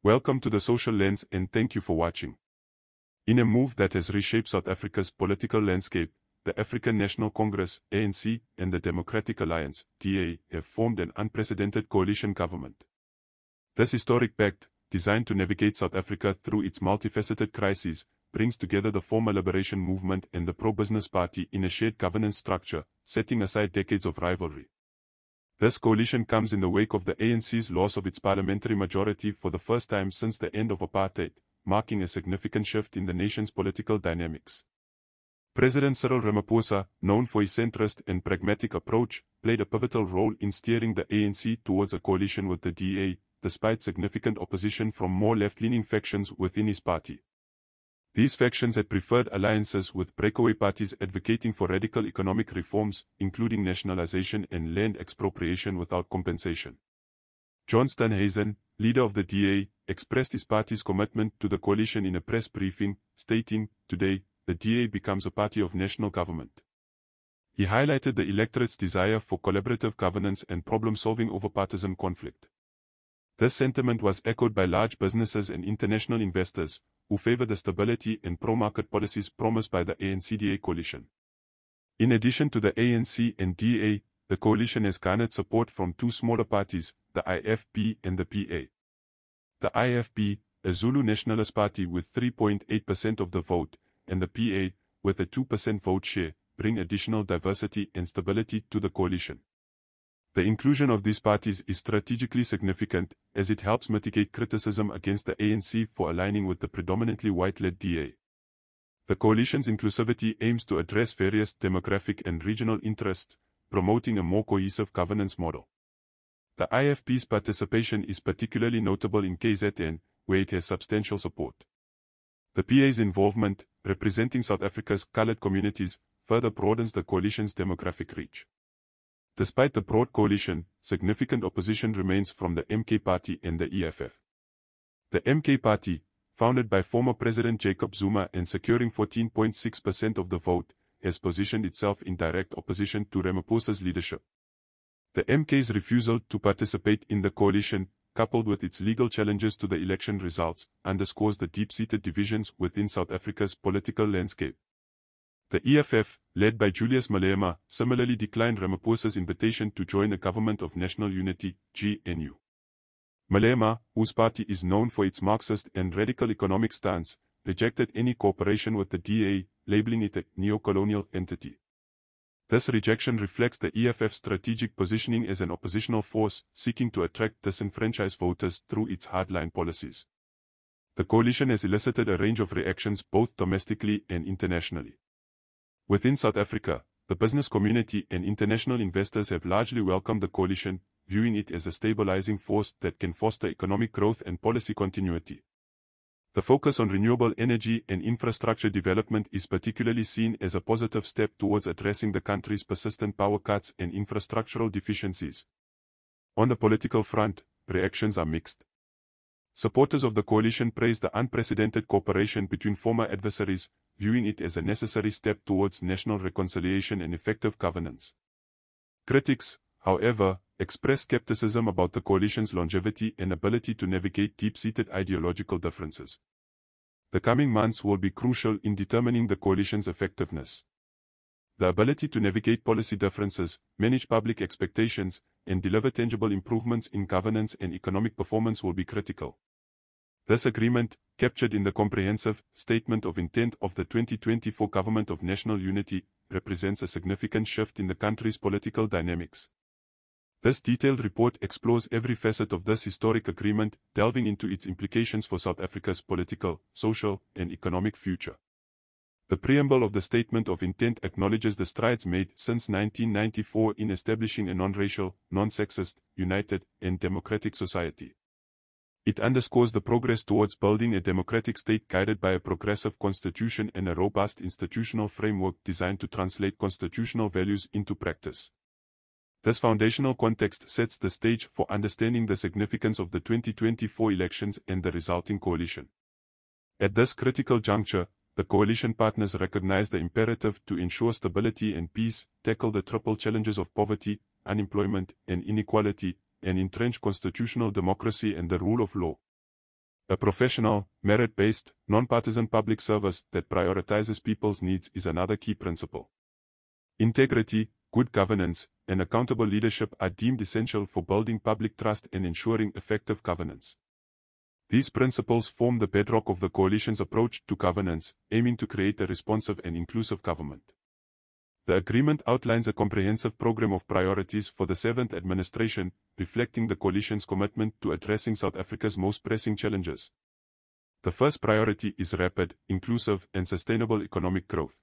Welcome to the Social Lens and thank you for watching. In a move that has reshaped South Africa's political landscape, the African National Congress, ANC, and the Democratic Alliance, DA, have formed an unprecedented coalition government. This historic pact, designed to navigate South Africa through its multifaceted crises, brings together the former Liberation Movement and the Pro-Business Party in a shared governance structure, setting aside decades of rivalry. This coalition comes in the wake of the ANC's loss of its parliamentary majority for the first time since the end of apartheid, marking a significant shift in the nation's political dynamics. President Cyril Ramaphosa, known for his centrist and pragmatic approach, played a pivotal role in steering the ANC towards a coalition with the DA, despite significant opposition from more left-leaning factions within his party. These factions had preferred alliances with breakaway parties advocating for radical economic reforms, including nationalization and land expropriation without compensation. Steenhuisen, leader of the DA, expressed his party's commitment to the coalition in a press briefing, stating, "Today, the DA becomes a party of national government." He highlighted the electorate's desire for collaborative governance and problem-solving over partisan conflict. This sentiment was echoed by large businesses and international investors, who favor the stability and pro-market policies promised by the ANC-DA coalition. In addition to the ANC and DA, the coalition has garnered support from two smaller parties, the IFP and the PA. The IFP, a Zulu nationalist party with 3.8% of the vote, and the PA, with a 2% vote share, bring additional diversity and stability to the coalition. The inclusion of these parties is strategically significant, as it helps mitigate criticism against the ANC for aligning with the predominantly white-led DA. The coalition's inclusivity aims to address various demographic and regional interests, promoting a more cohesive governance model. The IFP's participation is particularly notable in KZN, where it has substantial support. The PA's involvement, representing South Africa's colored communities, further broadens the coalition's demographic reach. Despite the broad coalition, significant opposition remains from the MK Party and the EFF. The MK Party, founded by former President Jacob Zuma and securing 14.6% of the vote, has positioned itself in direct opposition to Ramaphosa's leadership. The MK's refusal to participate in the coalition, coupled with its legal challenges to the election results, underscores the deep-seated divisions within South Africa's political landscape. The EFF, led by Julius Malema, similarly declined Ramaphosa's invitation to join a government of national unity, GNU. Malema, whose party is known for its Marxist and radical economic stance, rejected any cooperation with the DA, labeling it a neo-colonial entity. This rejection reflects the EFF's strategic positioning as an oppositional force seeking to attract disenfranchised voters through its hardline policies. The coalition has elicited a range of reactions both domestically and internationally. Within South Africa, the business community and international investors have largely welcomed the coalition, viewing it as a stabilizing force that can foster economic growth and policy continuity. The focus on renewable energy and infrastructure development is particularly seen as a positive step towards addressing the country's persistent power cuts and infrastructural deficiencies. On the political front, reactions are mixed. Supporters of the coalition praise the unprecedented cooperation between former adversaries, viewing it as a necessary step towards national reconciliation and effective governance. Critics, however, express skepticism about the coalition's longevity and ability to navigate deep-seated ideological differences. The coming months will be crucial in determining the coalition's effectiveness. The ability to navigate policy differences, manage public expectations, and deliver tangible improvements in governance and economic performance will be critical. This agreement, captured in the Comprehensive Statement of Intent of the 2024 Government of National Unity, represents a significant shift in the country's political dynamics. This detailed report explores every facet of this historic agreement, delving into its implications for South Africa's political, social, and economic future. The preamble of the Statement of Intent acknowledges the strides made since 1994 in establishing a non-racial, non-sexist, united, and democratic society. It underscores the progress towards building a democratic state guided by a progressive constitution and a robust institutional framework designed to translate constitutional values into practice. This foundational context sets the stage for understanding the significance of the 2024 elections and the resulting coalition. At this critical juncture, the coalition partners recognize the imperative to ensure stability and peace, tackle the triple challenges of poverty, unemployment, and inequality, and entrench constitutional democracy and the rule of law. A professional, merit-based, non-partisan public service that prioritizes people's needs is another key principle. Integrity, good governance, and accountable leadership are deemed essential for building public trust and ensuring effective governance. These principles form the bedrock of the coalition's approach to governance, aiming to create a responsive and inclusive government. The agreement outlines a comprehensive program of priorities for the 7th administration, reflecting the coalition's commitment to addressing South Africa's most pressing challenges. The first priority is rapid, inclusive, and sustainable economic growth.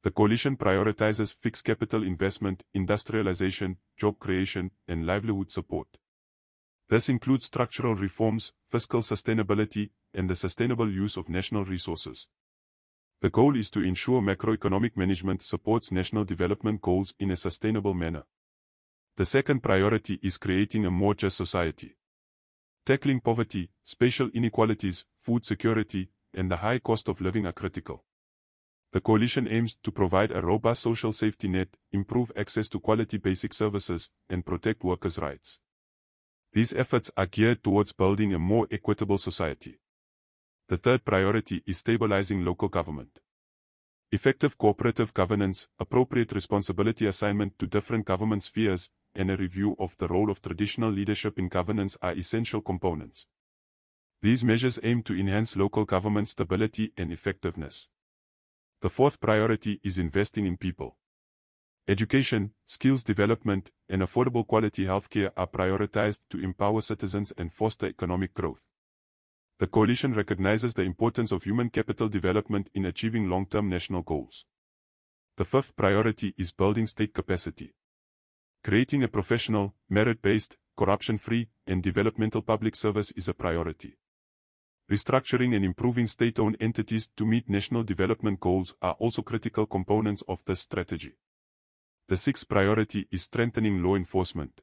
The coalition prioritizes fixed capital investment, industrialization, job creation, and livelihood support. This includes structural reforms, fiscal sustainability, and the sustainable use of national resources. The goal is to ensure macroeconomic management supports national development goals in a sustainable manner. The second priority is creating a more just society. Tackling poverty, spatial inequalities, food security, and the high cost of living are critical. The coalition aims to provide a robust social safety net, improve access to quality basic services, and protect workers' rights. These efforts are geared towards building a more equitable society. The third priority is stabilizing local government. Effective cooperative governance, appropriate responsibility assignment to different government spheres, and a review of the role of traditional leadership in governance are essential components. These measures aim to enhance local government stability and effectiveness. The fourth priority is investing in people. Education, skills development, and affordable quality healthcare are prioritized to empower citizens and foster economic growth. The coalition recognizes the importance of human capital development in achieving long-term national goals. The fifth priority is building state capacity. Creating a professional, merit-based, corruption-free, and developmental public service is a priority. Restructuring and improving state-owned entities to meet national development goals are also critical components of this strategy. The sixth priority is strengthening law enforcement.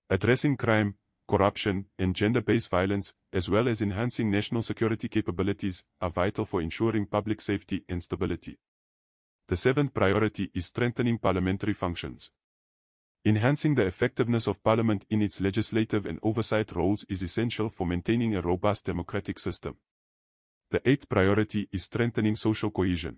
Addressing crime, corruption, and gender-based violence, as well as enhancing national security capabilities, are vital for ensuring public safety and stability. The seventh priority is strengthening parliamentary functions. Enhancing the effectiveness of Parliament in its legislative and oversight roles is essential for maintaining a robust democratic system. The eighth priority is strengthening social cohesion.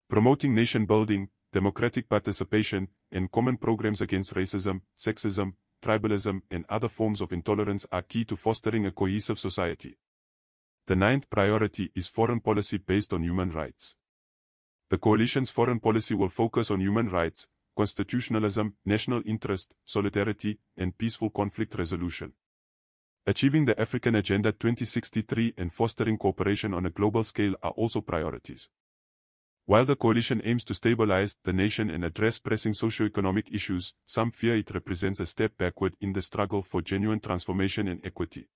Promoting nation-building, democratic participation, and common programs against racism, sexism, tribalism, and other forms of intolerance are key to fostering a cohesive society. The ninth priority is foreign policy based on human rights. The coalition's foreign policy will focus on human rights, constitutionalism, national interest, solidarity, and peaceful conflict resolution. Achieving the African Agenda 2063 and fostering cooperation on a global scale are also priorities. While the coalition aims to stabilize the nation and address pressing socio-economic issues, some fear it represents a step backward in the struggle for genuine transformation and equity.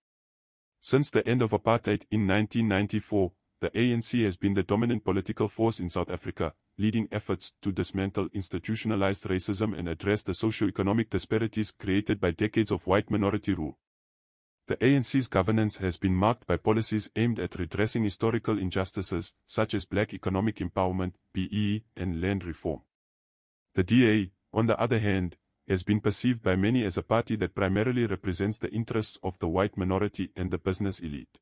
Since the end of apartheid in 1994, the ANC has been the dominant political force in South Africa, leading efforts to dismantle institutionalized racism and address the socio-economic disparities created by decades of white minority rule. The ANC's governance has been marked by policies aimed at redressing historical injustices, such as black economic empowerment, BEE, and land reform. The DA, on the other hand, has been perceived by many as a party that primarily represents the interests of the white minority and the business elite.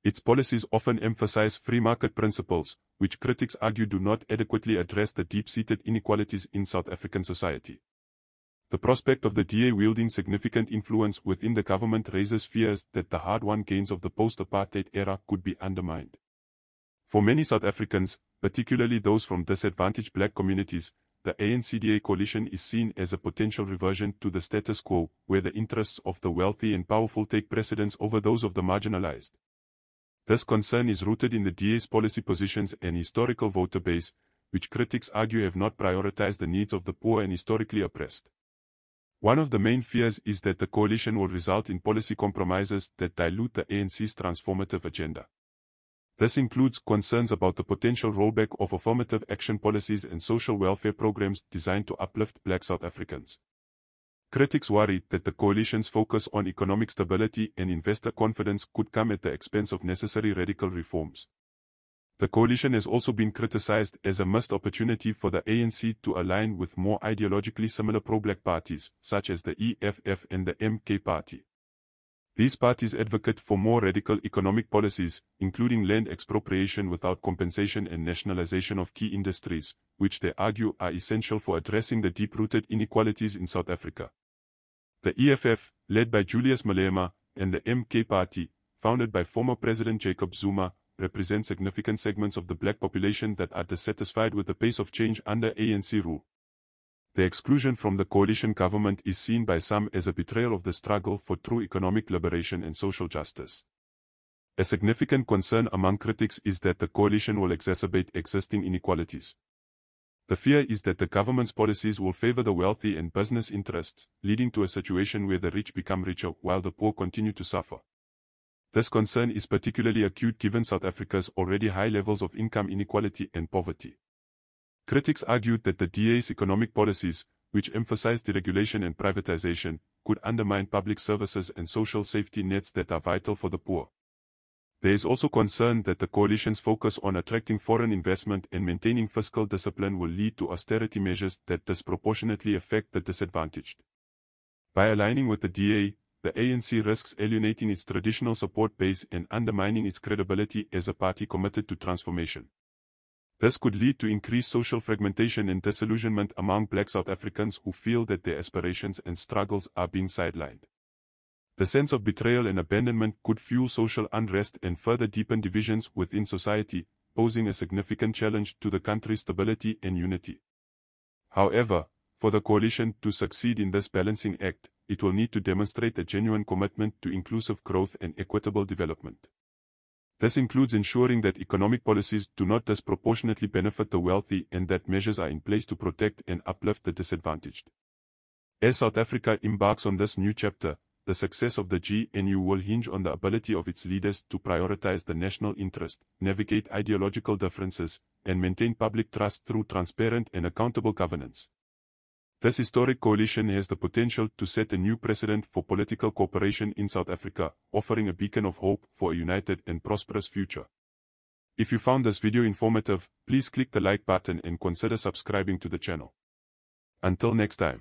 Its policies often emphasize free market principles, which critics argue do not adequately address the deep-seated inequalities in South African society. The prospect of the DA wielding significant influence within the government raises fears that the hard-won gains of the post-apartheid era could be undermined. For many South Africans, particularly those from disadvantaged black communities, the ANC-DA coalition is seen as a potential reversion to the status quo, where the interests of the wealthy and powerful take precedence over those of the marginalized. This concern is rooted in the DA's policy positions and historical voter base, which critics argue have not prioritized the needs of the poor and historically oppressed. One of the main fears is that the coalition will result in policy compromises that dilute the ANC's transformative agenda. This includes concerns about the potential rollback of affirmative action policies and social welfare programs designed to uplift black South Africans. Critics worry that the coalition's focus on economic stability and investor confidence could come at the expense of necessary radical reforms. The coalition has also been criticized as a missed opportunity for the ANC to align with more ideologically similar pro-black parties, such as the EFF and the MK Party. These parties advocate for more radical economic policies, including land expropriation without compensation and nationalization of key industries, which they argue are essential for addressing the deep-rooted inequalities in South Africa. The EFF, led by Julius Malema, and the MK Party, founded by former President Jacob Zuma, represent significant segments of the black population that are dissatisfied with the pace of change under ANC rule. The exclusion from the coalition government is seen by some as a betrayal of the struggle for true economic liberation and social justice. A significant concern among critics is that the coalition will exacerbate existing inequalities. The fear is that the government's policies will favor the wealthy and business interests, leading to a situation where the rich become richer while the poor continue to suffer. This concern is particularly acute given South Africa's already high levels of income inequality and poverty. Critics argued that the DA's economic policies, which emphasize deregulation and privatization, could undermine public services and social safety nets that are vital for the poor. There is also concern that the coalition's focus on attracting foreign investment and maintaining fiscal discipline will lead to austerity measures that disproportionately affect the disadvantaged. By aligning with the DA, the ANC risks alienating its traditional support base and undermining its credibility as a party committed to transformation. This could lead to increased social fragmentation and disillusionment among black South Africans who feel that their aspirations and struggles are being sidelined. The sense of betrayal and abandonment could fuel social unrest and further deepen divisions within society, posing a significant challenge to the country's stability and unity. However, for the coalition to succeed in this balancing act, it will need to demonstrate a genuine commitment to inclusive growth and equitable development. This includes ensuring that economic policies do not disproportionately benefit the wealthy and that measures are in place to protect and uplift the disadvantaged. As South Africa embarks on this new chapter, the success of the GNU will hinge on the ability of its leaders to prioritize the national interest, navigate ideological differences, and maintain public trust through transparent and accountable governance. This historic coalition has the potential to set a new precedent for political cooperation in South Africa, offering a beacon of hope for a united and prosperous future. If you found this video informative, please click the like button and consider subscribing to the channel. Until next time.